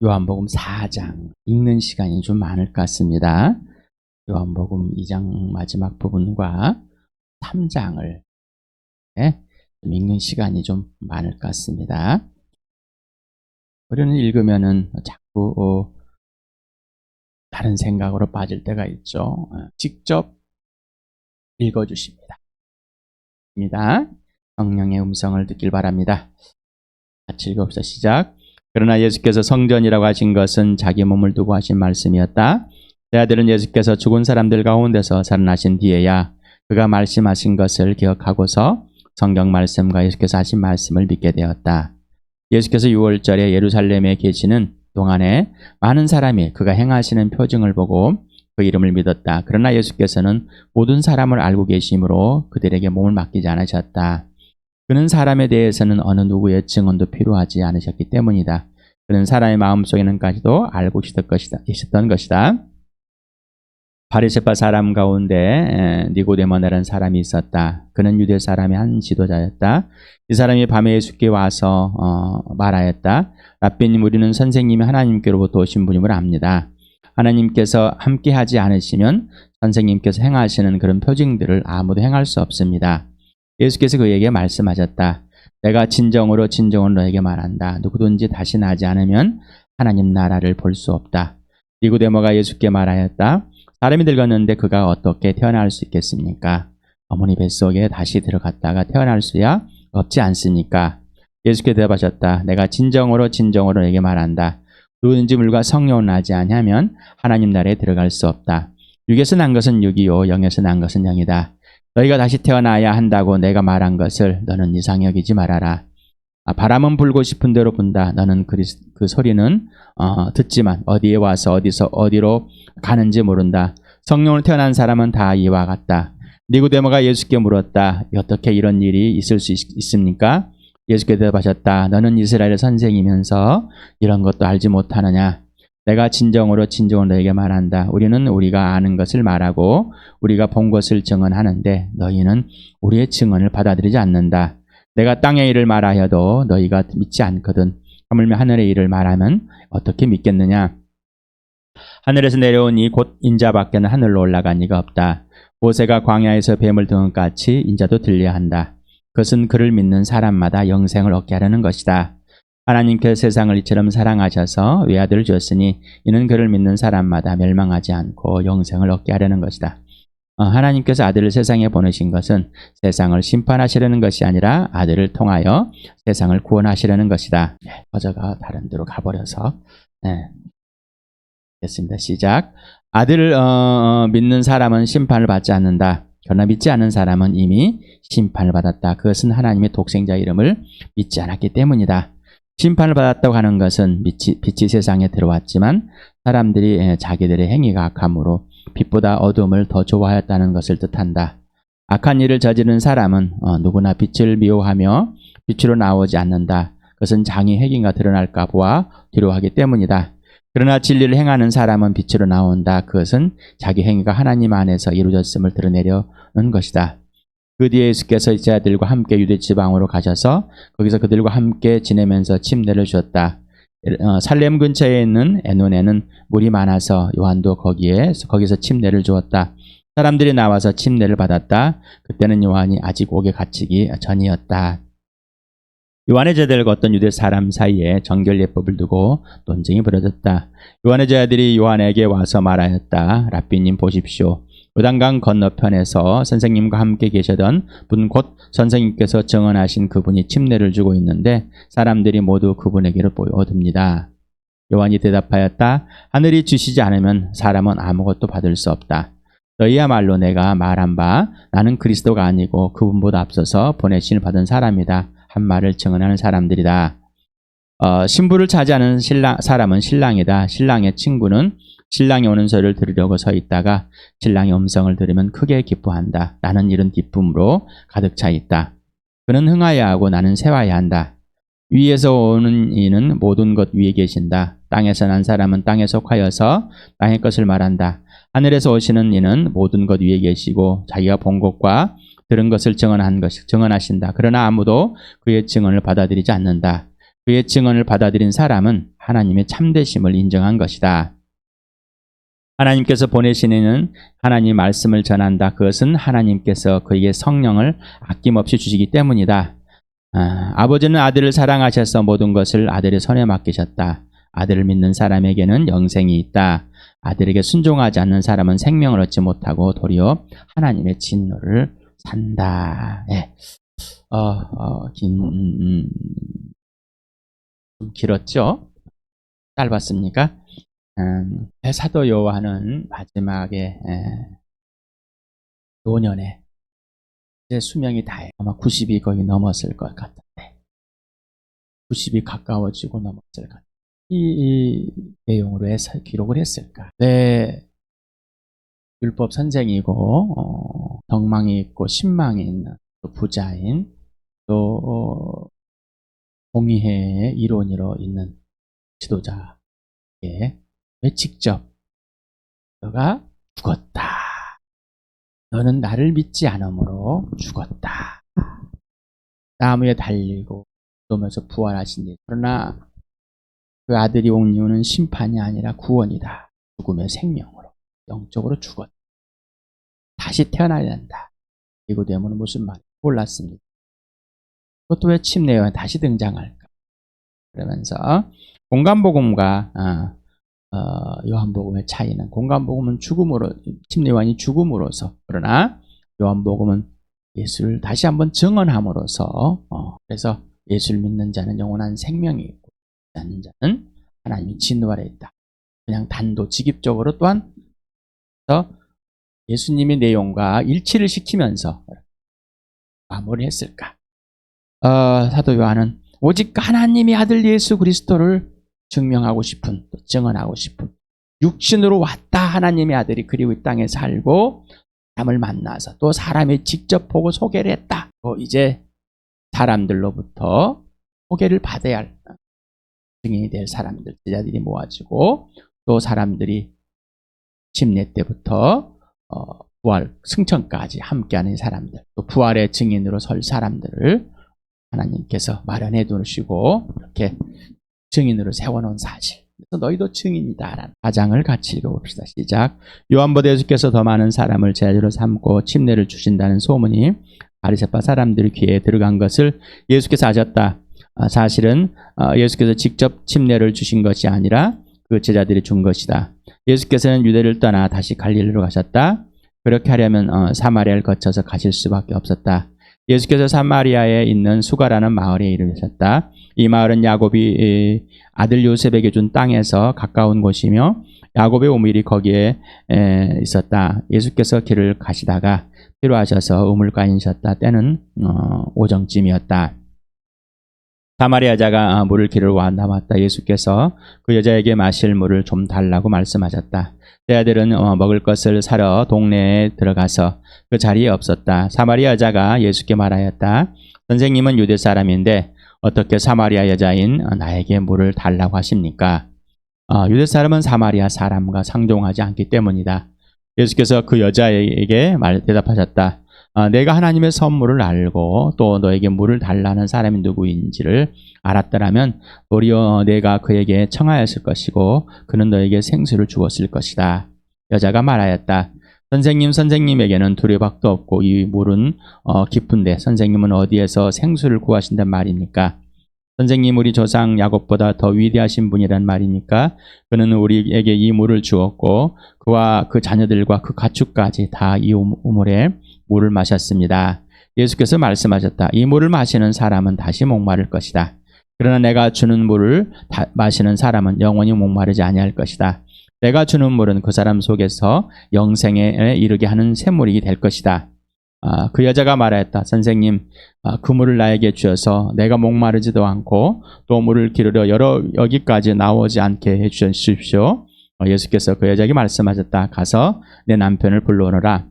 요한복음 4장 읽는 시간이 좀 많을 것 같습니다. 요한복음 2장 마지막 부분과 3장을 좀 읽는 시간이 좀 많을 것 같습니다. 우리는 읽으면은 자꾸 다른 생각으로 빠질 때가 있죠. 직접 읽어주십니다. 성령의 음성을 듣길 바랍니다. 같이 읽읍시다. 시작. 그러나 예수께서 성전이라고 하신 것은 자기 몸을 두고 하신 말씀이었다. 내 아들은 예수께서 죽은 사람들 가운데서 살아나신 뒤에야 그가 말씀하신 것을 기억하고서 성경 말씀과 예수께서 하신 말씀을 믿게 되었다. 예수께서 6월절에 예루살렘에 계시는 동안에 많은 사람이 그가 행하시는 표징을 보고 그 이름을 믿었다. 그러나 예수께서는 모든 사람을 알고 계심으로 그들에게 몸을 맡기지 않으셨다. 그는 사람에 대해서는 어느 누구의 증언도 필요하지 않으셨기 때문이다. 그는 사람의 마음속에는까지도 알고 있었던 것이다. 바리새파 사람 가운데 니고데모라는 사람이 있었다. 그는 유대 사람의 한 지도자였다. 이 사람이 밤에 예수께 와서 말하였다. 랍비님, 우리는 선생님이 하나님께로부터 오신 분임을 압니다. 하나님께서 함께하지 않으시면 선생님께서 행하시는 그런 표징들을 아무도 행할 수 없습니다. 예수께서 그에게 말씀하셨다. 내가 진정으로 너에게 말한다. 누구든지 다시 나지 않으면 하나님 나라를 볼 수 없다. 니고데모가 예수께 말하였다. 사람이 늙었는데 그가 어떻게 태어날 수 있겠습니까? 어머니 뱃속에 다시 들어갔다가 태어날 수야 없지 않습니까? 예수께 대답하셨다. 내가 진정으로 너에게 말한다. 누구든지 물과 성령을 나지 않으면 하나님 나라에 들어갈 수 없다. 육에서 난 것은 육이요 영에서 난 것은 영이다. 너희가 다시 태어나야 한다고 내가 말한 것을 너는 이상히 여기지 말아라. 바람은 불고 싶은 대로 분다. 너는 그 소리는 듣지만 어디에 와서 어디로 가는지 모른다. 성령으로 태어난 사람은 다 이와 같다. 니고데모가 예수께 물었다. 어떻게 이런 일이 있을 수 있습니까? 예수께 대답하셨다. 너는 이스라엘의 선생이면서 이런 것도 알지 못하느냐? 내가 진정으로 너에게 말한다. 우리는 우리가 아는 것을 말하고 우리가 본 것을 증언하는데 너희는 우리의 증언을 받아들이지 않는다. 내가 땅의 일을 말하여도 너희가 믿지 않거든. 하물며 하늘의 일을 말하면 어떻게 믿겠느냐? 하늘에서 내려온 이 곧 인자 밖에는 하늘로 올라간 이가 없다. 모세가 광야에서 뱀을 등은 것 같이 인자도 들려야 한다. 그것은 그를 믿는 사람마다 영생을 얻게 하려는 것이다. 하나님께서 세상을 이처럼 사랑하셔서 외아들을 주었으니 이는 그를 믿는 사람마다 멸망하지 않고 영생을 얻게 하려는 것이다. 하나님께서 아들을 세상에 보내신 것은 세상을 심판하시려는 것이 아니라 아들을 통하여 세상을 구원하시려는 것이다. 저자가 다른 데로 가버려서 됐습니다. 시작. 아들을 믿는 사람은 심판을 받지 않는다. 그러나 믿지 않는 사람은 이미 심판을 받았다. 그것은 하나님의 독생자 이름을 믿지 않았기 때문이다. 심판을 받았다고 하는 것은 빛이 세상에 들어왔지만 사람들이 자기들의 행위가 악함으로 빛보다 어둠을 더 좋아하였다는 것을 뜻한다. 악한 일을 저지른 사람은 누구나 빛을 미워하며 빛으로 나오지 않는다. 그것은 장이 행위가 드러날까 보아 두려워하기 때문이다. 그러나 진리를 행하는 사람은 빛으로 나온다. 그것은 자기 행위가 하나님 안에서 이루어졌음을 드러내려는 것이다. 그 뒤에 예수께서 제자들과 함께 유대 지방으로 가셔서 거기서 그들과 함께 지내면서 침례를 주었다. 살렘 근처에 있는 에논에는 물이 많아서 요한도 거기서 침례를 주었다. 사람들이 나와서 침례를 받았다. 그때는 요한이 아직 옥에 갇히기 전이었다. 요한의 제자들과 어떤 유대 사람 사이에 정결예법을 두고 논쟁이 벌어졌다. 요한의 제자들이 요한에게 와서 말하였다. 랍비님 보십시오. 요단강 건너편에서 선생님과 함께 계시던 분 곧 선생님께서 증언하신 그분이 침례를 주고 있는데 사람들이 모두 그분에게로 모여듭니다. 요한이 대답하였다. 하늘이 주시지 않으면 사람은 아무것도 받을 수 없다. 너희야말로 내가 말한 바 나는 그리스도가 아니고 그분보다 앞서서 보내심을 받은 사람이다 한 말을 증언하는 사람들이다. 신부를 차지하는 사람은 신랑이다. 신랑의 친구는 신랑이 오는 소리를 들으려고 서 있다가 신랑의 음성을 들으면 크게 기뻐한다. 나는 이런 기쁨으로 가득 차 있다. 그는 흥하여야 하고 나는 쇠하여야 한다. 위에서 오는 이는 모든 것 위에 계신다. 땅에서 난 사람은 땅에 속하여서 땅의 것을 말한다. 하늘에서 오시는 이는 모든 것 위에 계시고 자기가 본 것과 들은 것을 증언하신다. 그러나 아무도 그의 증언을 받아들이지 않는다. 그의 증언을 받아들인 사람은 하나님의 참되심을 인정한 것이다. 하나님께서 보내시는 하나님 말씀을 전한다. 그것은 하나님께서 그에게 성령을 아낌없이 주시기 때문이다. 아버지는 아들을 사랑하셔서 모든 것을 아들의 손에 맡기셨다. 아들을 믿는 사람에게는 영생이 있다. 아들에게 순종하지 않는 사람은 생명을 얻지 못하고 도리어 하나님의 진노를 산다. 예. 좀 길었죠? 짧았습니까? 사도 요한은 마지막에 노년에 제 수명이 다해 아마 90이 거의 넘었을 것 같은데 90이 가까워지고 넘었을 것 같은데 이 내용으로 해서 기록을 했을까? 네, 율법 선생이고 덕망이 있고 신망이 있는 또 부자인 또 공의회의 이론으로 있는 지도자에게 왜 직접 너가 죽었다. 너는 나를 믿지 않으므로 죽었다. 나무에 달리고 오면서 부활하신 일. 그러나 그 아들이 온 이유는 심판이 아니라 구원이다. 죽음의 생명으로 영적으로 죽었다. 다시 태어나야 된다. 이거 되면 무슨 말인지 몰랐습니다. 그것도 왜 침례요한에 다시 등장할까? 그러면서 공간복음과 요한복음의 차이는 공간복음은 죽음으로 침례요한이 죽음으로서 그러나 요한복음은 예수를 다시 한번 증언함으로써 그래서 예수를 믿는 자는 영원한 생명이 있고 믿지 않는 자는 하나님이 진노 아래 있다. 그냥 단도직입적으로 또한 예수님의 내용과 일치를 시키면서 마무리했을까? 사도 요한은 오직 하나님의 아들 예수 그리스도를 증명하고 싶은, 또 증언하고 싶은 육신으로 왔다 하나님의 아들이 그리고 이 땅에 살고 사람을 만나서 또 사람이 직접 보고 소개를 했다. 또 이제 사람들로부터 소개를 받아야 할 증인이 될 사람들, 제자들이 모아지고 또 사람들이 침례 때부터 부활 승천까지 함께하는 사람들, 또 부활의 증인으로 설 사람들을 하나님께서 마련해 두시고 이렇게 증인으로 세워놓은 사실. 그래서 너희도 증인이다라는 가장을 같이 읽어봅시다. 시작. 요한보다 예수께서 더 많은 사람을 제자로 삼고 침례를 주신다는 소문이 바리새파 사람들 귀에 들어간 것을 예수께서 아셨다. 사실은 예수께서 직접 침례를 주신 것이 아니라 그 제자들이 준 것이다. 예수께서는 유대를 떠나 다시 갈릴리로 가셨다. 그렇게 하려면 사마리아를 거쳐서 가실 수밖에 없었다. 예수께서 사마리아에 있는 수가라는 마을에 이르셨다. 이 마을은 야곱이 아들 요셉에게 준 땅에서 가까운 곳이며 야곱의 우물이 거기에 있었다. 예수께서 길을 가시다가 필요하셔서 우물가이셨다. 때는 오정쯤이었다. 사마리아 여자가 물을 기르러 나왔다. 예수께서 그 여자에게 마실 물을 좀 달라고 말씀하셨다. 제자들은 먹을 것을 사러 동네에 들어가서 그 자리에 없었다. 사마리아 여자가 예수께 말하였다. 선생님은 유대 사람인데 어떻게 사마리아 여자인 나에게 물을 달라고 하십니까? 유대 사람은 사마리아 사람과 상종하지 않기 때문이다. 예수께서 그 여자에게 대답하셨다. 내가 하나님의 선물을 알고 또 너에게 물을 달라는 사람이 누구인지를 알았더라면 도리어 내가 그에게 청하였을 것이고 그는 너에게 생수를 주었을 것이다. 여자가 말하였다. 선생님에게는 두레박도 없고 이 물은 깊은데 선생님은 어디에서 생수를 구하신단 말입니까? 선생님 우리 조상 야곱보다 더 위대하신 분이란 말입니까? 그는 우리에게 이 물을 주었고 그와 그 자녀들과 그 가축까지 다 이 우물에 물을 마셨습니다. 예수께서 말씀하셨다. 이 물을 마시는 사람은 다시 목마를 것이다. 그러나 내가 주는 물을 마시는 사람은 영원히 목마르지 아니할 것이다. 내가 주는 물은 그 사람 속에서 영생에 이르게 하는 샘물이 될 것이다. 그 여자가 말하였다. 선생님, 그 물을 나에게 주어서 내가 목마르지도 않고 또 물을 기르러 여기까지 나오지 않게 해주십시오. 예수께서 그 여자에게 말씀하셨다. 가서 내 남편을 불러오너라.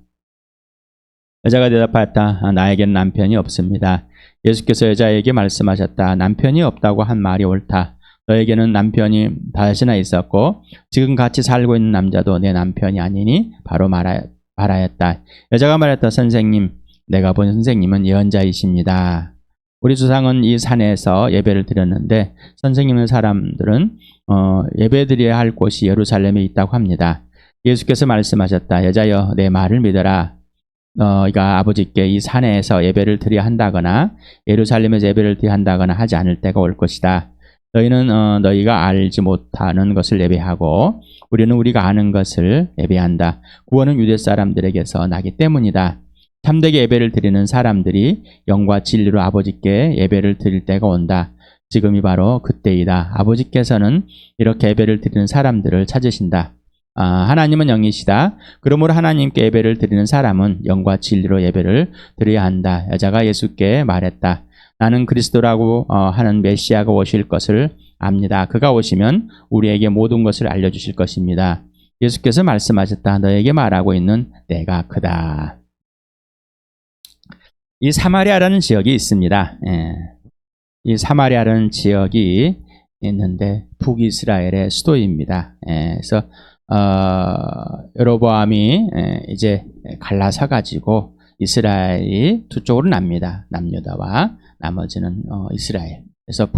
여자가 대답하였다. 나에게는 남편이 없습니다. 예수께서 여자에게 말씀하셨다. 남편이 없다고 한 말이 옳다. 너에게는 남편이 다시나 있었고 지금 같이 살고 있는 남자도 내 남편이 아니니 바로 말하였다. 여자가 말했다. 선생님, 내가 본 선생님은 예언자이십니다. 우리 조상은 이 산에서 예배를 드렸는데 선생님의 사람들은 예배 드려야 할 곳이 예루살렘에 있다고 합니다. 예수께서 말씀하셨다. 여자여 내 말을 믿어라. 너희가 아버지께 이 산에서 예배를 드려야 한다거나 예루살렘에서 예배를 드려야 한다거나 하지 않을 때가 올 것이다. 너희는 너희가 알지 못하는 것을 예배하고 우리는 우리가 아는 것을 예배한다. 구원은 유대 사람들에게서 나기 때문이다. 참되게 예배를 드리는 사람들이 영과 진리로 아버지께 예배를 드릴 때가 온다. 지금이 바로 그때이다. 아버지께서는 이렇게 예배를 드리는 사람들을 찾으신다. 하나님은 영이시다. 그러므로 하나님께 예배를 드리는 사람은 영과 진리로 예배를 드려야 한다. 여자가 예수께 말했다. 나는 그리스도라고 하는 메시아가 오실 것을 압니다. 그가 오시면 우리에게 모든 것을 알려주실 것입니다. 예수께서 말씀하셨다. 너에게 말하고 있는 내가 그다. 이 사마리아라는 지역이 있습니다. 이 사마리아라는 지역이 있는데 북이스라엘의 수도입니다. 그래서 여로보암이 이제 갈라서 가지고 이스라엘이 두 쪽으로 납니다. 남유다와 나머지는 이스라엘. 그래서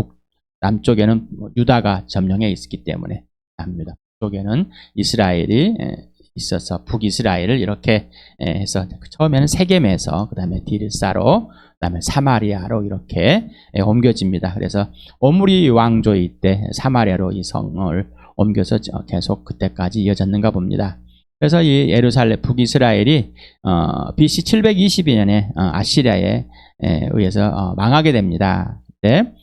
남쪽에는 유다가 점령해 있었기 때문에 남유다 쪽에는 이스라엘이 있어서 북이스라엘을 이렇게 해서 처음에는 세겜에서 그 다음에 딜사로 그 다음에 사마리아로 이렇게 옮겨집니다. 그래서 오므리 왕조의 때 사마리아로 이 성을 옮겨서 계속 그때까지 이어졌는가 봅니다. 그래서 이 예루살렘 북이스라엘이 BC 722년에 아시리아에 의해서 망하게 됩니다. 그때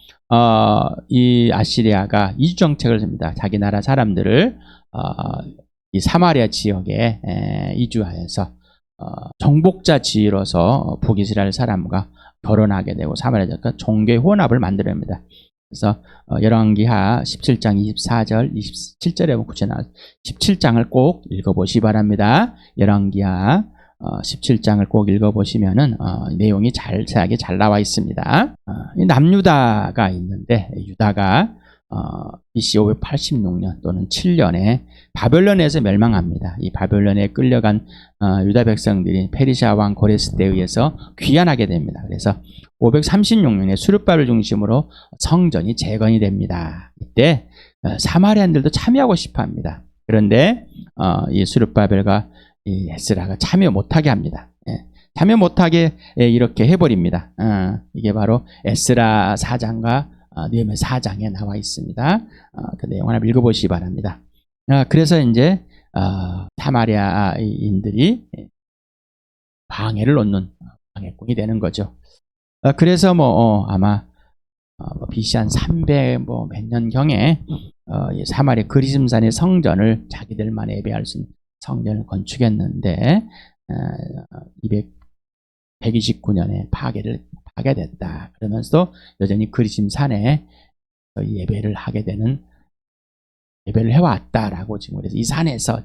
이 아시리아가 이주 정책을 합니다. 자기 나라 사람들을 이 사마리아 지역에 이주하여서 정복자 지위로서 북이스라엘 사람과 결혼하게 되고 사마리아 지역과 종교의 혼합을 만들어냅니다. 그래서 열왕기하 17장 24절, 27절에 보면 구체 나와서 17장을 꼭 읽어보시기 바랍니다. 열왕기하 17장을 꼭 읽어보시면은 내용이 자세하게 잘 나와 있습니다. 남유다가 있는데 유다가 BC 586년 또는 7년에 바벨론에서 멸망합니다. 이 바벨론에 끌려간 유다 백성들이 페르시아 왕 고레스 때에 의해서 귀환하게 됩니다. 그래서 536년에 수르바벨 중심으로 성전이 재건이 됩니다. 이때 사마리아인들도 참여하고 싶어합니다. 그런데 이 수르바벨과 이 에스라가 참여 못하게 합니다. 참여 못하게 이렇게 해버립니다. 이게 바로 에스라 4장과 느헤미야 4장에 나와 있습니다. 그 내용 하나 읽어보시기 바랍니다. 그래서 이제 사마리아인들이 방해를 놓는 방해꾼이 되는 거죠. 그래서 아마 BC 한 300 몇 년경에 사마리아 그리즘산의 성전을 자기들만 예배할 수 있는 성전을 건축했는데 129년에 파괴됐다. 그러면서 여전히 그리심산에 예배를 하게 되는 예배를 해왔다라고 지금 그래서 이 산에서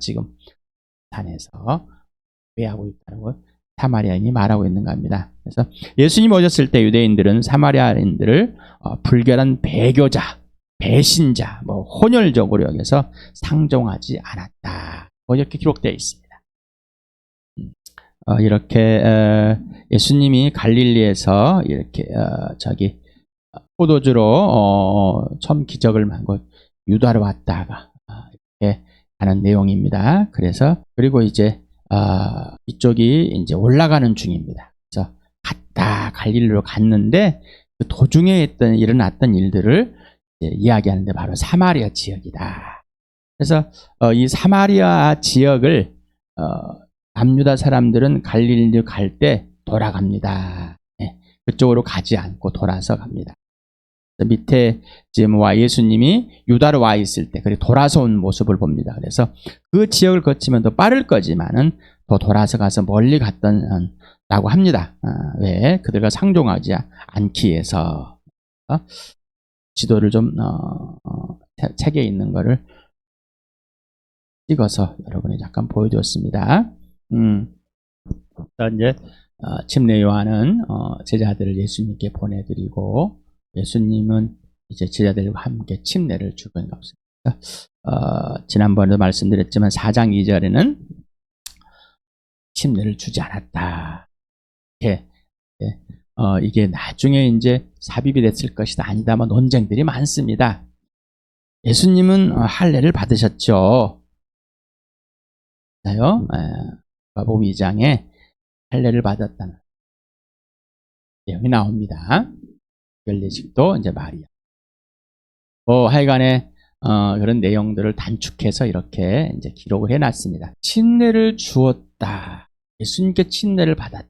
예배하고 있다고 사마리아인이 말하고 있는 겁니다. 그래서 예수님 오셨을 때 유대인들은 사마리아인들을 불결한 배교자, 배신자, 혼혈적으로 여기서 상종하지 않았다. 이렇게 기록되어 있습니다. 이렇게 예수님이 갈릴리에서 이렇게 포도주로 처음 기적을 만고 유다로 왔다가 이렇게 하는 내용입니다. 그리고 이제 이쪽이 이제 올라가는 중입니다. 그래서 갈릴리로 갔는데 그 도중에 일어났던 일들을 이야기하는데 바로 사마리아 지역이다. 그래서 이 사마리아 지역을 남유다 사람들은 갈릴리 갈 때 돌아갑니다. 그쪽으로 가지 않고 돌아서 갑니다. 밑에 지금 예수님이 유다로 와 있을 때 그리고 돌아서 온 모습을 봅니다. 그래서 그 지역을 거치면 더 빠를 거지만은 더 돌아서 가서 멀리 갔다고 합니다. 왜? 그들과 상종하지 않기 위해서. 지도를 좀 책에 있는 거를 찍어서 여러분이 잠깐 보여드렸습니다. 이제 침례 요한은 제자들을 예수님께 보내드리고 예수님은 이제 제자들과 함께 침례를 주고 있는 것입니다. 지난번에도 말씀드렸지만 4장 2절에는 침례를 주지 않았다. 이렇게 이게 나중에 이제 삽입이 됐을 것이다 아니다 뭐 논쟁들이 많습니다. 예수님은 할례를 받으셨죠. 맞아요. 마가복음 2장에 할례를 받았다는 내용이 나옵니다. 열례식도 이제 마리아. 하여간에 그런 내용들을 단축해서 이렇게 이제 기록을 해놨습니다. 침례를 주었다. 예수님께 침례를 받았다.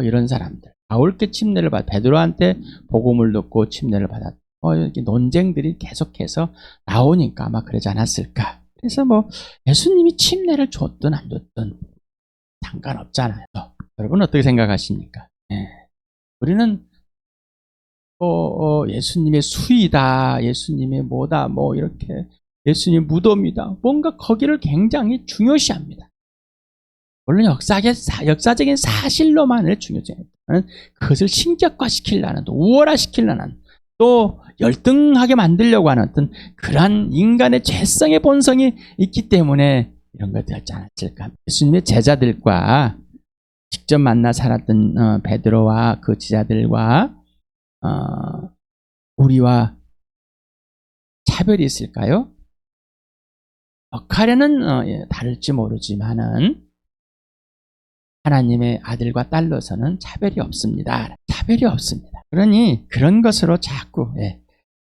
이런 사람들. 바울께 침례를 받. 베드로한테 복음을 듣고 침례를 받았다. 이렇게 논쟁들이 계속해서 나오니까 아마 그러지 않았을까. 그래서 뭐 예수님이 침례를 줬든 안 줬든 상관없잖아요. 여러분 어떻게 생각하십니까? 우리는 예수님의 수이다, 예수님의 뭐다, 뭐 이렇게 예수님 무덤이다. 뭔가 거기를 굉장히 중요시합니다. 물론 역사적인 사실로만을 중요시합니다. 그것을 신격화시키려는, 또 우월화시키려는, 또 열등하게 만들려고 하는 어떤 그러한 인간의 죄성의 본성이 있기 때문에 이런 것들 하지 않았을까. 예수님의 제자들과 직접 만나 살았던 베드로와 그 제자들과 우리와 차별이 있을까요? 역할에는 다를지 모르지만은 하나님의 아들과 딸로서는 차별이 없습니다. 차별이 없습니다. 그러니 그런 것으로 자꾸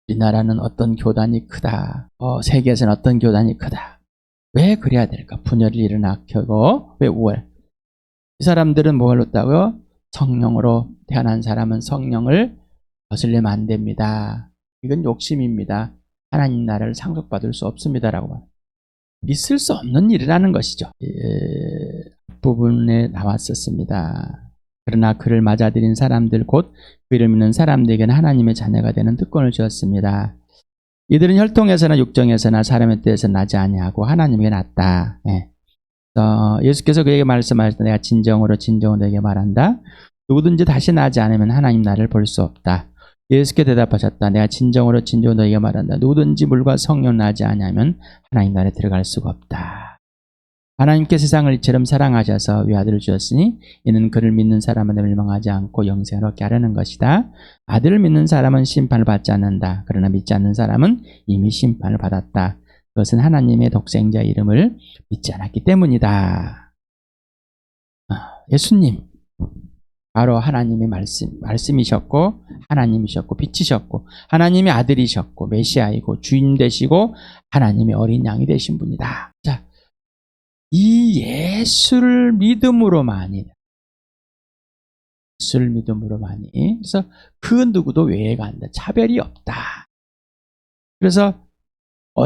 우리나라는 어떤 교단이 크다. 세계에서는 어떤 교단이 크다. 왜 그래야 될까? 분열이 일어나고 왜 우월? 이 사람들은 뭘 했다고요? 성령으로 태어난 사람은 성령을 거슬리면 안 됩니다. 이건 욕심입니다. 하나님 나라를 상속받을 수 없습니다라고 말합니다. 있을 수 없는 일이라는 것이죠. 앞부분에 나왔었습니다. 그러나 그를 맞아들인 사람들 곧 그를 믿는 사람들에게는 하나님의 자녀가 되는 특권을 주었습니다. 이들은 혈통에서나 육정에서나 사람의 뜻에서 나지 아니하고 하나님에게 났다. 예수께서 그에게 말씀하셨다. 내가 진정으로 너에게 말한다. 누구든지 다시 나지 않으면 하나님 나라를 볼 수 없다. 예수께 대답하셨다. 내가 진정으로 너에게 말한다. 누구든지 물과 성령 나지 아니하면 하나님 나라에 들어갈 수가 없다. 하나님께 세상을 이처럼 사랑하셔서 외아들을 주셨으니 이는 그를 믿는 사람은 멸망하지 않고 영생을 얻게 하려는 것이다. 아들을 믿는 사람은 심판을 받지 않는다. 그러나 믿지 않는 사람은 이미 심판을 받았다. 그것은 하나님의 독생자 이름을 믿지 않았기 때문이다. 예수님 바로 하나님의 말씀이셨고 하나님이셨고 빛이셨고 하나님의 아들이셨고 메시아이고 주인 되시고 하나님의 어린 양이 되신 분이다. 자, 이 예수를 믿음으로만이 그래서 그 누구도 외회가 안 돼. 차별이 없다. 그래서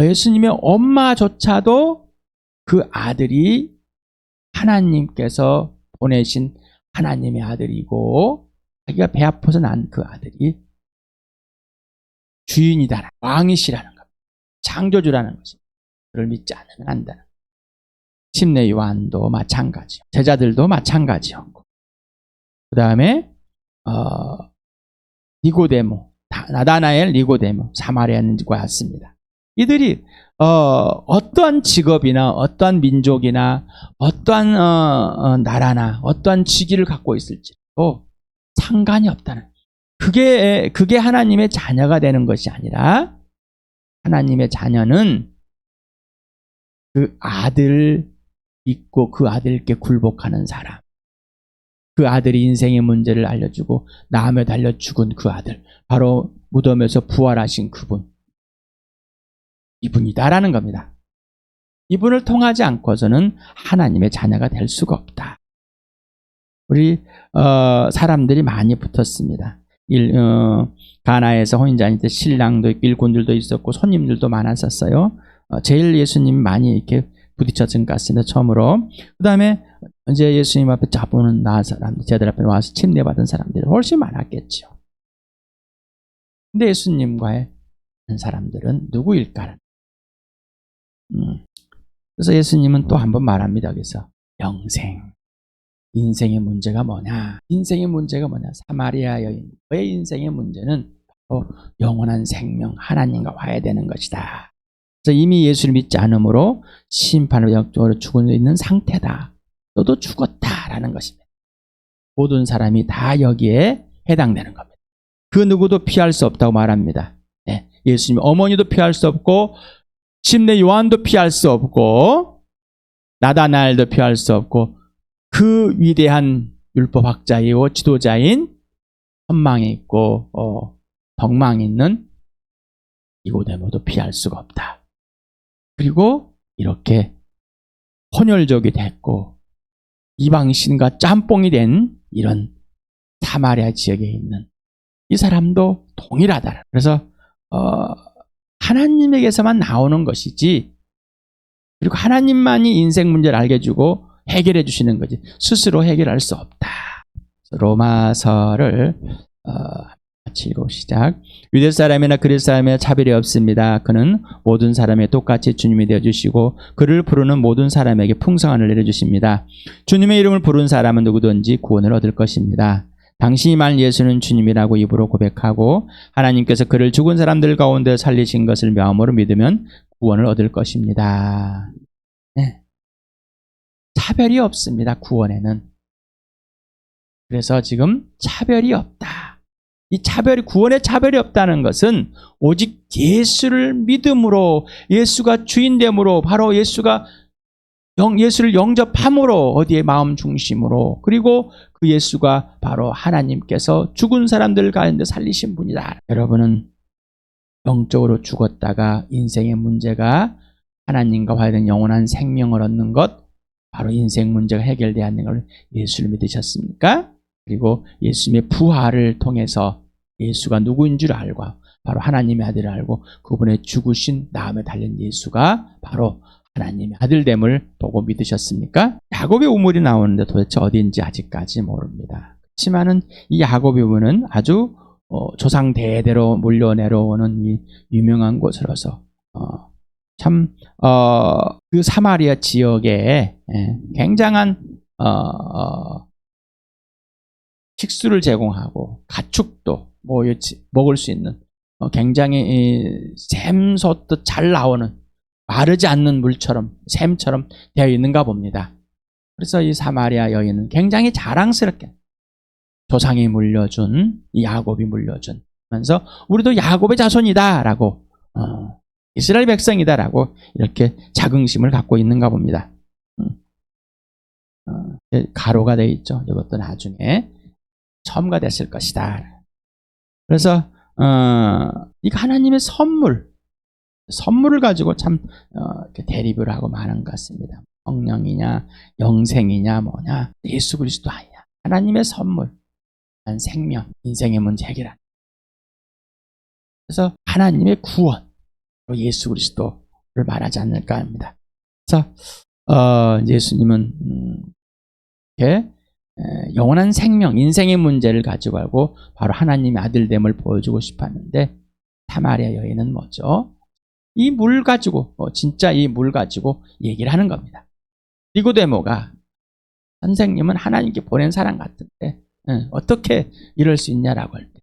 예수님의 엄마조차도 그 아들이 하나님께서 보내신 하나님의 아들이고 자기가 배 아파서 난 그 아들이 주인이다, 왕이시라는 겁니다. 창조주라는 것입니다. 그를 믿지 않으면 안다는. 침례 요한도 마찬가지요. 제자들도 마찬가지였고, 그 다음에 나다나엘, 니고데모, 사마리아인과 왔습니다. 이들이 어떠한 직업이나 어떠한 민족이나 어떠한 나라나 어떠한 직위를 갖고 있을지도 상관이 없다는, 그게 하나님의 자녀가 되는 것이 아니라 하나님의 자녀는 그 아들을 믿고 그 아들께 굴복하는 사람, 그 아들이 인생의 문제를 알려주고 나무에 달려 죽은 그 아들, 바로 무덤에서 부활하신 그분, 이분이다라는 겁니다. 이분을 통하지 않고서는 하나님의 자녀가 될 수가 없다. 우리 사람들이 많이 붙었습니다. 가나에서 혼인잔치 때 신랑도 있고 일꾼들도 있었고 손님들도 많았었어요. 제일 예수님 많이 이렇게 부딪혔던 것 같습니다. 처음으로. 그 다음에 이제 예수님 앞에 자보는 사람들, 제들 앞에 와서 침례받은 사람들이 훨씬 많았겠죠. 근데 예수님과의 사람들은 누구일까? 그래서 예수님은 또 한 번 말합니다. 그래서 영생, 인생의 문제가 뭐냐? 인생의 문제가 뭐냐? 사마리아 여인의 인생의 문제는 바로 영원한 생명, 하나님과 화해되는 것이다. 그래서 이미 예수를 믿지 않으므로 심판을 영적으로 죽어 있는 상태다. 너도 죽었다라는 것입니다. 모든 사람이 다 여기에 해당되는 겁니다. 그 누구도 피할 수 없다고 말합니다. 네, 예수님 어머니도 피할 수 없고 침례 요한도 피할 수 없고 나다나엘도 피할 수 없고 그 위대한 율법학자이고 지도자인 선망에 있고 덕망에 있는 니고데모도 피할 수가 없다. 그리고 이렇게 혼혈족이 됐고 이방신과 짬뽕이 된 이런 사마리아 지역에 있는 이 사람도 동일하다. 그래서 하나님에게서만 나오는 것이지, 그리고 하나님만이 인생 문제를 알게 해주고 해결해 주시는 거지 스스로 해결할 수 없다. 로마서를 같이 읽어보시작. 유대 사람이나 그리스 사람이나 차별이 없습니다. 그는 모든 사람에 똑같이 주님이 되어주시고 그를 부르는 모든 사람에게 풍성한 은혜를 내려주십니다. 주님의 이름을 부른 사람은 누구든지 구원을 얻을 것입니다. 당신이 말한 예수는 주님이라고 입으로 고백하고 하나님께서 그를 죽은 사람들 가운데 살리신 것을 마음으로 믿으면 구원을 얻을 것입니다. 네. 차별이 없습니다. 구원에는. 그래서 지금 차별이 없다. 이 차별이, 구원에 차별이 없다는 것은 오직 예수를 믿음으로, 예수가 주인됨으로, 바로 예수를 영접함으로, 어디에 마음 중심으로, 그리고 그 예수가 바로 하나님께서 죽은 사람들 가운데 살리신 분이다. 여러분은 영적으로 죽었다가 인생의 문제가 하나님과 화해된 영원한 생명을 얻는 것, 바로 인생 문제가 해결되어야 하는 걸 예수를 믿으셨습니까? 그리고 예수님의 부활을 통해서 예수가 누구인 줄 알고 바로 하나님의 아들을 알고 그분의 죽으신 다음에 달린 예수가 바로 하나님의 아들됨을 보고 믿으셨습니까? 야곱의 우물이 나오는데 도대체 어디인지 아직까지 모릅니다. 그렇지만은 이 야곱의 우물은 아주 조상 대대로 물려 내려오는 이 유명한 곳으로서 참 그 사마리아 지역에 굉장한 식수를 제공하고 가축도 먹을 수 있는 굉장히 샘솟듯 잘 나오는 마르지 않는 물처럼 샘처럼 되어 있는가 봅니다. 그래서 이 사마리아 여인은 굉장히 자랑스럽게 조상이 물려준, 이 야곱이 물려준 면서 우리도 야곱의 자손이다라고 이스라엘 백성이다라고 이렇게 자긍심을 갖고 있는가 봅니다. 가로가 되어 있죠. 이것도 나중에 첨가됐을 것이다. 그래서 이거 하나님의 선물을 가지고 참 이렇게 대립을 하고 많은 것 같습니다. 성령이냐 영생이냐 뭐냐, 예수 그리스도 아니냐, 하나님의 선물, 생명, 인생의 문제 해결하는. 그래서 하나님의 구원, 예수 그리스도를 말하지 않을까 합니다. 그래서 예수님은 이렇게 영원한 생명, 인생의 문제를 가지고 알고 바로 하나님의 아들됨을 보여주고 싶었는데, 사마리아 여인은 뭐죠? 이 물 가지고, 진짜 이 물 가지고 얘기를 하는 겁니다. 니고데모가 선생님은 하나님께 보낸 사람 같은데 어떻게 이럴 수 있냐라고 할 때,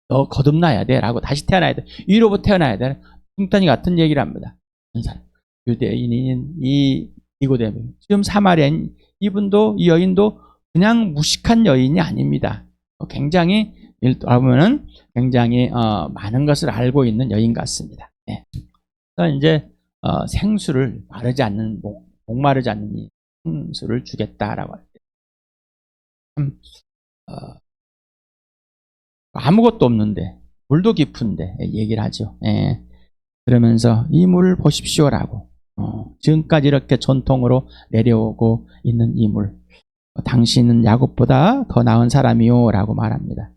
너 거듭나야 돼 라고, 다시 태어나야 돼, 위로부터 태어나야 돼, 뚱딴이 같은 얘기를 합니다. 유대인인 이 니고데모, 지금 사마리아인 이분도, 이 여인도 그냥 무식한 여인이 아닙니다. 굉장히 보면은 굉장히 많은 것을 알고 있는 여인 같습니다. 네. 그래서 이제 생수를 마르지 않는, 목마르지 않는 이 생수를 주겠다라고 할 때, 아무것도 없는데 물도 깊은데 얘기를 하죠. 네. 그러면서 이 물을 보십시오라고, 지금까지 이렇게 전통으로 내려오고 있는 이 물, 당신은 야곱보다 더 나은 사람이요 라고 말합니다.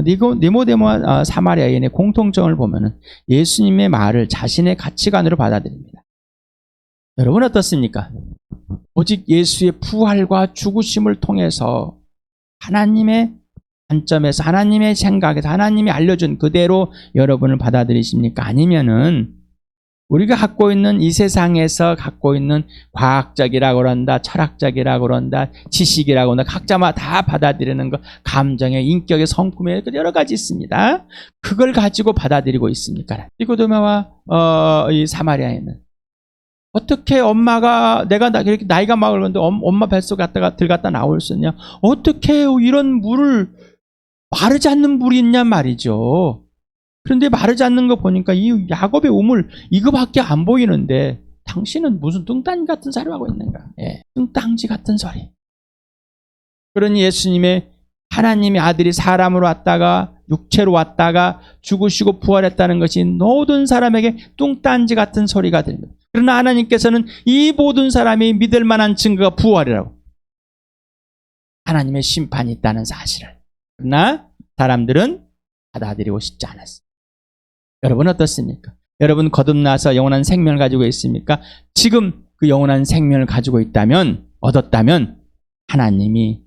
니고데모와 사마리아 여인의 공통점을 보면은 예수님의 말을 자신의 가치관으로 받아들입니다. 여러분 어떻습니까? 오직 예수의 부활과 죽으심을 통해서 하나님의 관점에서, 하나님의 생각에서, 하나님이 알려준 그대로 여러분을 받아들이십니까? 아니면은 우리가 갖고 있는 이 세상에서 갖고 있는 과학적이라고 그런다, 철학적이라고 그런다, 지식이라고 그런다, 각자마다 다 받아들이는 것, 감정의, 인격의, 성품의 여러 가지 있습니다. 그걸 가지고 받아들이고 있습니까? 니고데모와 이 사마리아에는 어떻게 엄마가 내가 이렇게 나이가 먹었는데 엄마 뱃속 갔다가 들어갔다 나올 수 있냐? 어떻게 이런 물을 마르지 않는 물이 있냐 말이죠. 그런데 마르지 않는 거 보니까 이 야곱의 우물 이거밖에 안 보이는데 당신은 무슨 뚱딴지 같은 소리 하고 있는가? 예, 뚱딴지 같은 소리. 그러니 예수님의 하나님의 아들이 사람으로 왔다가 육체로 왔다가 죽으시고 부활했다는 것이 모든 사람에게 뚱딴지 같은 소리가 됩니다. 그러나 하나님께서는 이 모든 사람이 믿을 만한 증거가 부활이라고. 하나님의 심판이 있다는 사실을. 그러나 사람들은 받아들이고 싶지 않았어요. 여러분 어떻습니까? 여러분 거듭나서 영원한 생명을 가지고 있습니까? 지금 그 영원한 생명을 가지고 있다면, 얻었다면 하나님이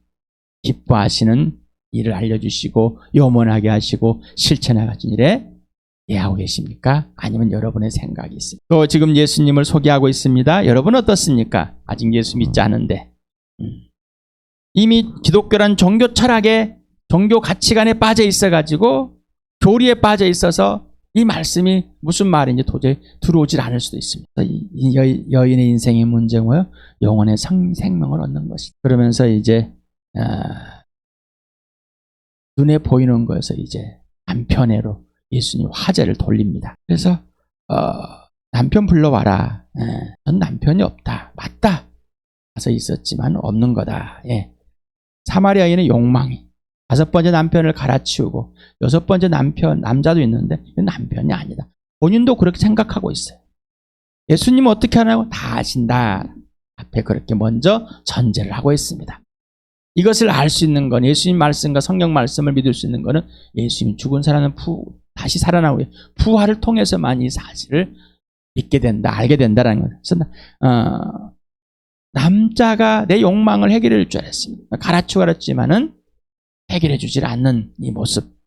기뻐하시는 일을 알려주시고 요원하게 하시고 실천하신 일에 예하고 계십니까? 아니면 여러분의 생각이 있습니까? 또 지금 예수님을 소개하고 있습니다. 여러분 어떻습니까? 아직 예수 믿지 않은데 이미 기독교란 종교 철학에 종교 가치관에 빠져 있어가지고 교리에 빠져 있어서 이 말씀이 무슨 말인지 도저히 들어오질 않을 수도 있습니다. 이 여인의 인생의 문제는 뭐예요? 영혼의 생명을 얻는 것이다. 그러면서 이제 눈에 보이는 거에서 이제 남편애로 예수님 화제를 돌립니다. 그래서 남편 불러와라. 전 남편이 없다. 맞다. 가서 있었지만 없는 거다. 예. 사마리아인의 욕망이 5번째 남편을 갈아치우고 6번째 남자도 있는데 남편이 아니다. 본인도 그렇게 생각하고 있어요. 예수님은 어떻게 하냐고 다 아신다. 앞에 그렇게 먼저 전제를 하고 있습니다. 이것을 알 수 있는 건 예수님 말씀과 성경 말씀을 믿을 수 있는 것은 예수님이 죽은 사람은 다시 살아나고 부활을 통해서만 이 사실을 믿게 된다, 알게 된다라는 거예요. 그래서 남자가 내 욕망을 해결해 줄 줄 알았습니다. 갈아치웠지만은 해결해 주질 않는 이 모습.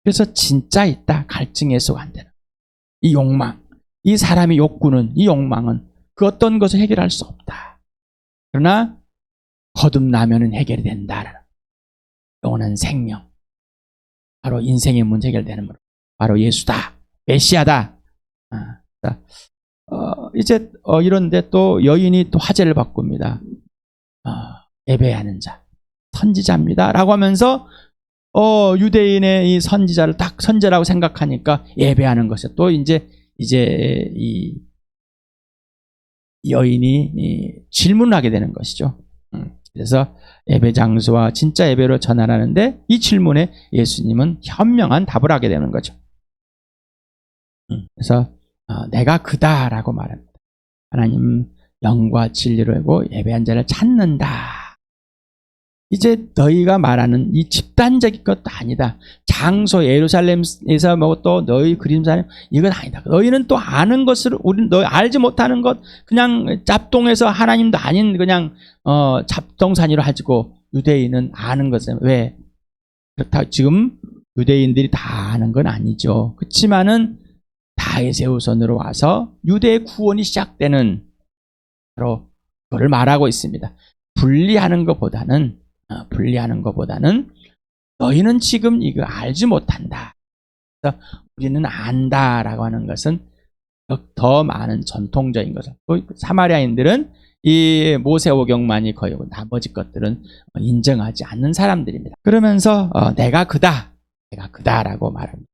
그래서 진짜 있다. 갈증 해소가 안 되는. 이 욕망, 이 사람의 욕구는, 이 욕망은 그 어떤 것을 해결할 수 없다. 그러나 거듭나면은 해결이 된다. 영원한 생명. 바로 인생의 문제 해결되는 것. 바로 예수다. 메시아다. 이제 이런데 또 여인이 또 화제를 바꿉니다. 예배하는 자, 선지자입니다. 라고 하면서 유대인의 이 선지자를 딱 선지자라고 생각하니까 예배하는 것이 또 이제 이 여인이 질문을 하게 되는 것이죠. 그래서 예배 장소와 진짜 예배로 전환하는데 이 질문에 예수님은 현명한 답을 하게 되는 거죠. 그래서 내가 그다라고 말합니다. 하나님 영과 진리로 하고 예배한 자를 찾는다. 이제 너희가 말하는 이 집단적인 것도 아니다. 장소 예루살렘에서 뭐 또 너희 그림자는 이건 아니다. 너희는 또 아는 것을 우리는 너희 알지 못하는 것 그냥 짭동에서 하나님도 아닌 그냥 잡동사니로 가지고 유대인은 아는 것은 왜 그렇다 지금 유대인들이 다 아는 건 아니죠. 그렇지만은 다윗의 후손으로 와서 유대의 구원이 시작되는 바로 그걸 말하고 있습니다. 분리하는 것보다는 너희는 지금 이거 알지 못한다. 그래서 우리는 안다라고 하는 것은 더 많은 전통적인 것을. 사마리아인들은 이 모세오경만이 거의 나머지 것들은 인정하지 않는 사람들입니다. 그러면서 내가 그다라고 말합니다.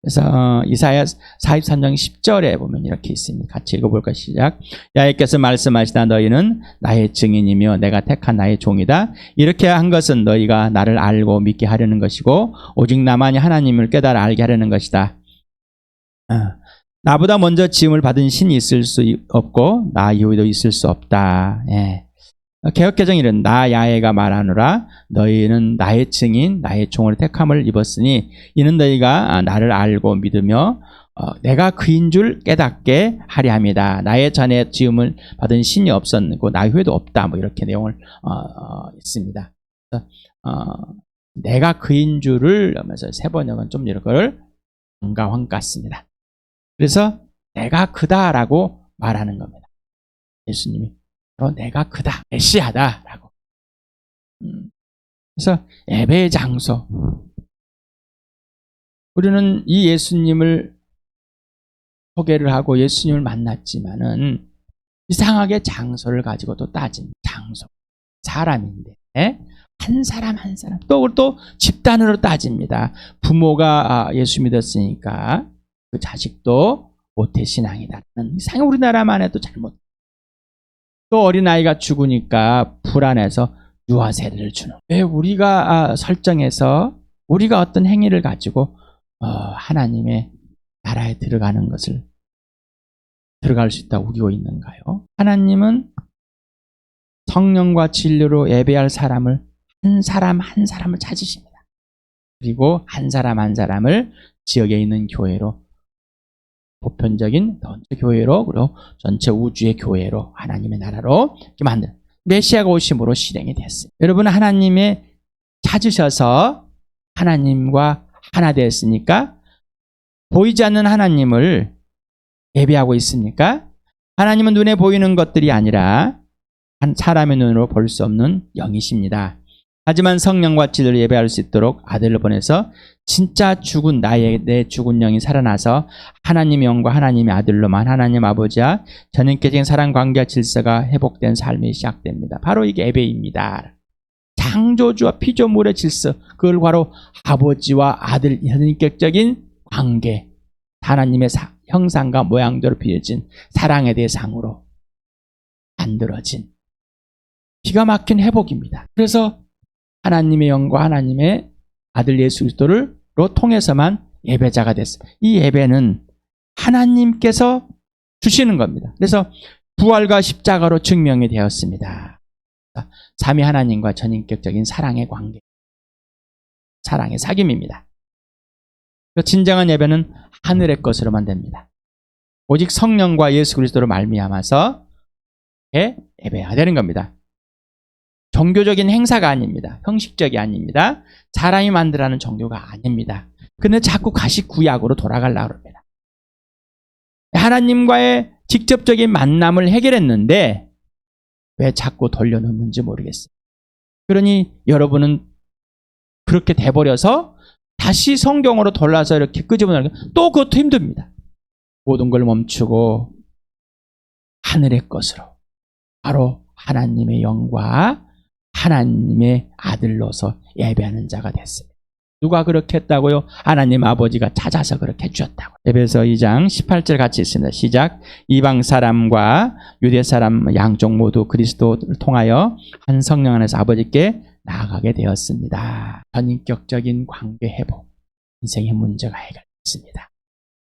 그래서 이사야 43장 10절에 보면 이렇게 있습니다. 같이 읽어볼까 시작. 야훼께서 말씀하시다 너희는 나의 증인이며 내가 택한 나의 종이다. 이렇게 한 것은 너희가 나를 알고 믿게 하려는 것이고 오직 나만이 하나님을 깨달아 알게 하려는 것이다. 나보다 먼저 지음을 받은 신이 있을 수 없고 나 이후에도 있을 수 없다. 예. 개역개정이 이른 나 야훼가 말하노라 너희는 나의 증인 나의 종으로 택함을 입었으니 이는 너희가 나를 알고 믿으며 내가 그인 줄 깨닫게 하려 함이다. 나의 전에 지음을 받은 신이 없었고 나 후에도 없다. 뭐 이렇게 내용을 있습니다. 내가 그인 줄을 하면서 세 번역은 좀 이런 걸 황가 같습니다. 그래서 내가 그다라고 말하는 겁니다. 예수님이 내가 그다, 메시아다라고. 그래서 예배의 장소. 우리는 이 예수님을 소개를 하고 예수님을 만났지만은 이상하게 장소를 가지고 또 따집니다. 장소. 사람인데 한 사람 한 사람 또 집단으로 따집니다. 부모가 예수 믿었으니까 그 자식도 모태신앙이다라는 이상하게 우리나라만 해도 잘못. 또 어린아이가 죽으니까 불안해서 유아 세례를 주는. 왜 우리가 설정해서 우리가 어떤 행위를 가지고 하나님의 나라에 들어가는 것을 들어갈 수 있다고 우기고 있는가요? 하나님은 성령과 진리로 예배할 사람을 한 사람 한 사람을 찾으십니다. 그리고 한 사람 한 사람을 지역에 있는 교회로, 보편적인 전체 교회로, 그리고 전체 우주의 교회로, 하나님의 나라로 이렇게 만든 메시아가 오심으로 실행이 됐어요. 여러분, 하나님의 찾으셔서 하나님과 하나 되었으니까 보이지 않는 하나님을 예배하고 있습니까? 하나님은 눈에 보이는 것들이 아니라 한 사람의 눈으로 볼 수 없는 영이십니다. 하지만 성령과 진리로 예배할 수 있도록 아들을 보내서 진짜 죽은 내 죽은 영이 살아나서 하나님의 영과 하나님의 아들로만 하나님 아버지와 전인격적인 사랑 관계와 질서가 회복된 삶이 시작됩니다. 바로 이게 예배입니다. 창조주와 피조물의 질서, 그걸 바로 아버지와 아들 전인격적인 관계, 하나님의 형상과 모양대로 빚어진 사랑의 대상으로 만들어진 기가 막힌 회복입니다. 그래서 하나님의 영과 하나님의 아들 예수 그리스도를 통해서만 예배자가 됐어요. 이 예배는 하나님께서 주시는 겁니다. 그래서 부활과 십자가로 증명이 되었습니다. 삼위 하나님과 전인격적인 사랑의 관계, 사랑의 사귐입니다. 진정한 예배는 하늘의 것으로만 됩니다. 오직 성령과 예수 그리스도로 말미암아서 예배해야 되는 겁니다. 종교적인 행사가 아닙니다. 형식적이 아닙니다. 사람이 만들어가는 종교가 아닙니다. 근데 자꾸 가시 구약으로 돌아가려고 합니다. 하나님과의 직접적인 만남을 해결했는데 왜 자꾸 돌려놓는지 모르겠어요. 그러니 여러분은 그렇게 돼버려서 다시 성경으로 돌아서 이렇게 끄집어내는 또 그것도 힘듭니다. 모든 걸 멈추고 하늘의 것으로, 바로 하나님의 영과 하나님의 아들로서 예배하는 자가 됐습니다. 누가 그렇게 했다고요? 하나님 아버지가 찾아서 그렇게 해주셨다고. 에베소 2장 18절 같이 있습니다. 시작. 이방 사람과 유대 사람 양쪽 모두 그리스도를 통하여 한 성령 안에서 아버지께 나아가게 되었습니다. 전인격적인 관계 회복, 인생의 문제가 해결됐습니다.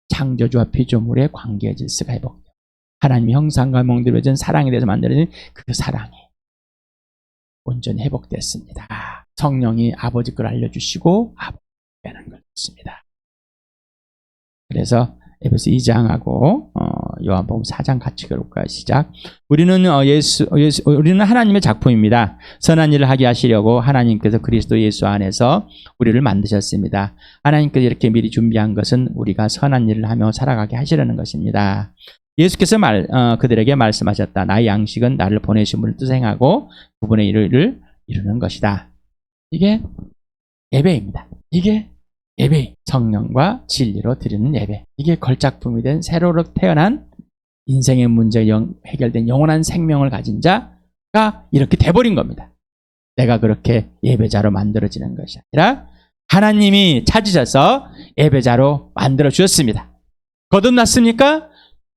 창조주와 피조물의 관계 질서가 회복되고 하나님의 형상과 모양대로 빚어진 사랑에 대해서 만들어진 그 사랑이 온전히 회복됐습니다. 성령이 아버지 걸 알려주시고 아버지라는 걸 믿습니다. 그래서 에베소 2장하고 요한복음 4장 같이 볼까요? 시작. 우리는 하나님의 작품입니다. 선한 일을 하게 하시려고 하나님께서 그리스도 예수 안에서 우리를 만드셨습니다. 하나님께서 이렇게 미리 준비한 것은 우리가 선한 일을 하며 살아가게 하시려는 것입니다. 예수께서 그들에게 말씀하셨다. 나의 양식은 나를 보내신 분을 뜻 행하고 그분의 일을 이루는 것이다. 이게 예배입니다. 이게 예배, 성령과 진리로 드리는 예배. 이게 걸작품이 된 새로 태어난 인생의 문제가 해결된 영원한 생명을 가진 자가 이렇게 돼버린 겁니다. 내가 그렇게 예배자로 만들어지는 것이 아니라 하나님이 찾으셔서 예배자로 만들어 주셨습니다. 거듭났습니까?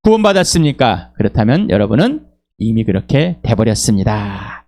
구원받았습니까? 그렇다면 여러분은 이미 그렇게 돼버렸습니다.